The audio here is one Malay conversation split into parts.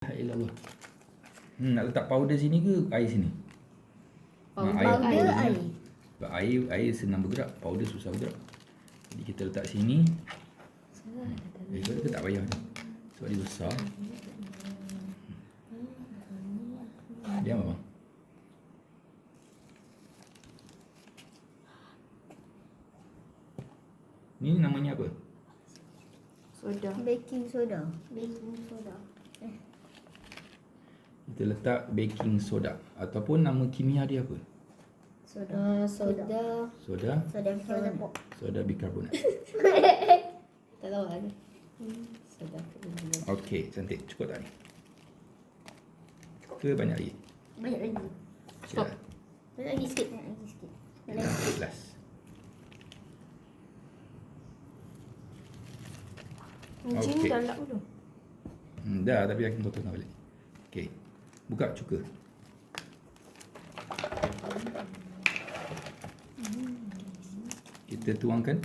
Ilallah. Nak letak powder sini ke air sini? Powder air. Sebab air senang bergerak, powder susah bergerak. Jadi kita letak sini. Kita tak payah tu. Sebab dia besar. Diam abang. Ni namanya apa? Soda. Baking soda. Baking soda. Kita letak baking soda. Ataupun nama kimia dia apa? Soda. Soda. Soda. Soda bicarbonate. Soda bikarbonat. Tak tahu lah. Soda. Okey, cantik. Cukup tak ni? Ke banyak lagi? Banyak lagi. Stop. Banyak lagi sikit. Banyak lagi sikit. Banyak lagi. 11. Kucing Okey. dah lap dulu. Dah, tapi akan potongkan balik. Okey. Buka cuka. Kita tuangkan.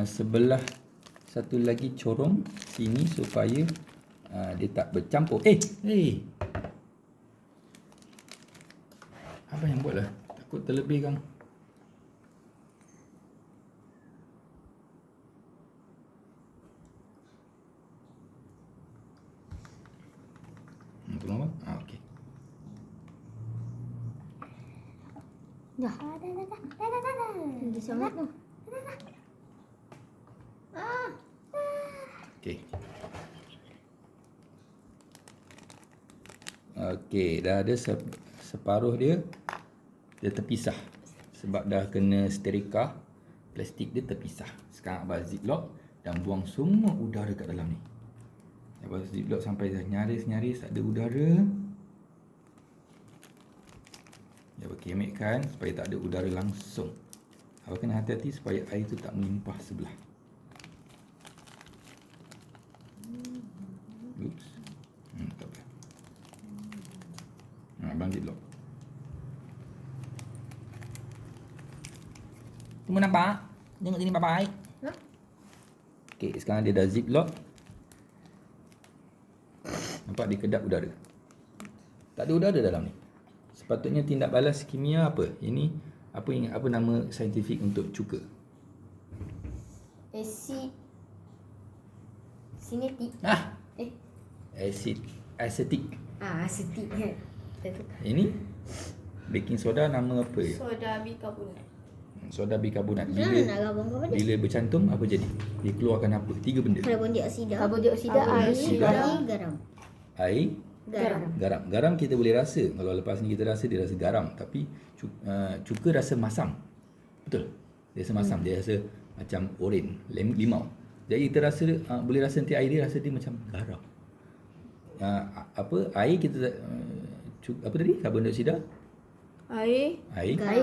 Sebelah satu lagi corong sini supaya dia tak bercampur. Apa yang buat lah? Takut terlebih kan? Tolong abang. Okey. Dah. Dia sangat tu. Okey. Okey, dah ada separuh dia terpisah. Sebab dah kena setrika, plastik dia terpisah. Sekarang abang ziplock dan buang semua udara kat dalam ni. Abang ziplock sampai dah nyaris tak ada udara. Dia kemetkan supaya tak ada udara langsung. Abang kena hati-hati supaya air tu tak melimpah sebelah. Oops. Tak apa. Abang ziplock. Semua nampak? Tengok sini baik. Okey, sekarang dia dah ziplock. Nampak dia kedap udara. Tak ada udara dalam ni. Sepatutnya tindak balas kimia apa? Ini apa nama saintifik untuk cuka? Acid. Sinetik. Asetik. Asetik kan. Ini baking soda nama apa ya? Soda bikarbonat. Soda bikarbonat. Nak gabung apa dia? Bila bercantum apa jadi? Dia keluarkan apa? 3 benda. Karbon dioksida. Karbon dioksida, air, garam. Air, Garam. Garam kita boleh rasa. Kalau lepas ni kita rasa dia rasa garam, tapi cuka rasa masam. Betul? Dia rasa masam, dia rasa macam oren, limau. Jadi kita rasa boleh rasa nanti air dia rasa dia macam garam. Air kita apa tadi? Karbon dioksida? Air,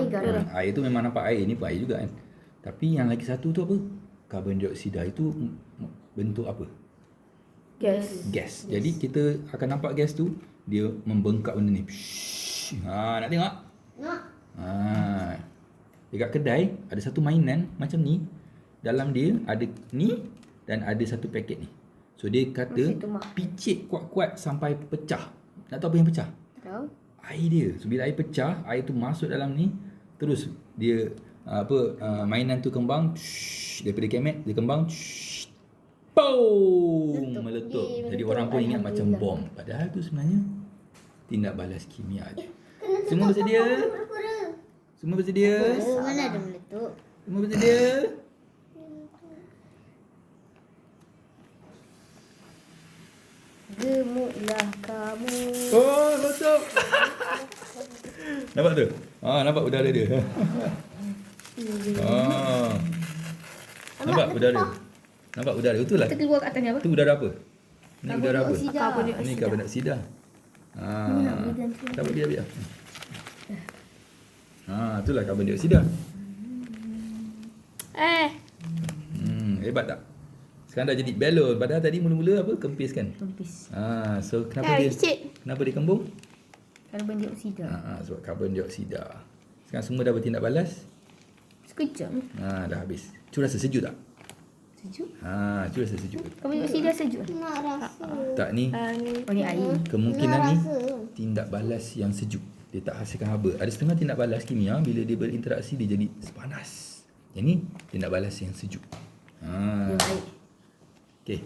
Garam. Air tu memang nampak air, ni pun air juga kan. Tapi yang lagi satu tu apa? Karbon dioksida itu bentuk apa? Gas. Jadi kita akan nampak gas tu dia membengkak benda ni. Nak tengok? Nak. Dekat kedai ada satu mainan macam ni. Dalam dia ada ni dan ada satu paket ni. So dia kata picit kuat-kuat sampai pecah. Nak tahu apa yang pecah? Tahu. Air dia. So bila air pecah, air tu masuk dalam ni, terus dia mainan tu kembang daripada kemet dia kembang meletup. Jadi orang pun ingat macam bom. Padahal tu sebenarnya tindak balas kimia je. Semua bersedia? Semua bersedia? Mana ada meletup? Semua bersedia? Gemuklah kamu. Oh, betul. Nampak tu? Nampak udara dia. Nampak udara. Nampak udara. Betul lah. kita keluar kat atasnya apa? Itu udara apa? Ini udara apa? Karbon dioksida. Ini karbon dioksida. Tak apa, biar. Itulah karbon dioksida. Hebat tak? Sekarang dah jadi balon. Padahal tadi mula-mula apa? Kempis kan? Kempis. So kenapa dia kembung? Karbon dioksida. Sebab karbon dioksida. Sekarang semua dah bertindak balas. Sekejap. Dah habis. Cu rasa sejuk tak? Sejuk. Itu rasa sejuk. Karbon dioksida sejuk. Nak rasa. Tak ni, Oh ni air. kemungkinan Nak ni rasa. tindak balas yang sejuk. Dia tak hasilkan haba. Ada setengah tindak balas kimia bila dia berinteraksi dia jadi panas. Yang ni tindak balas yang sejuk. Dia air. Okey.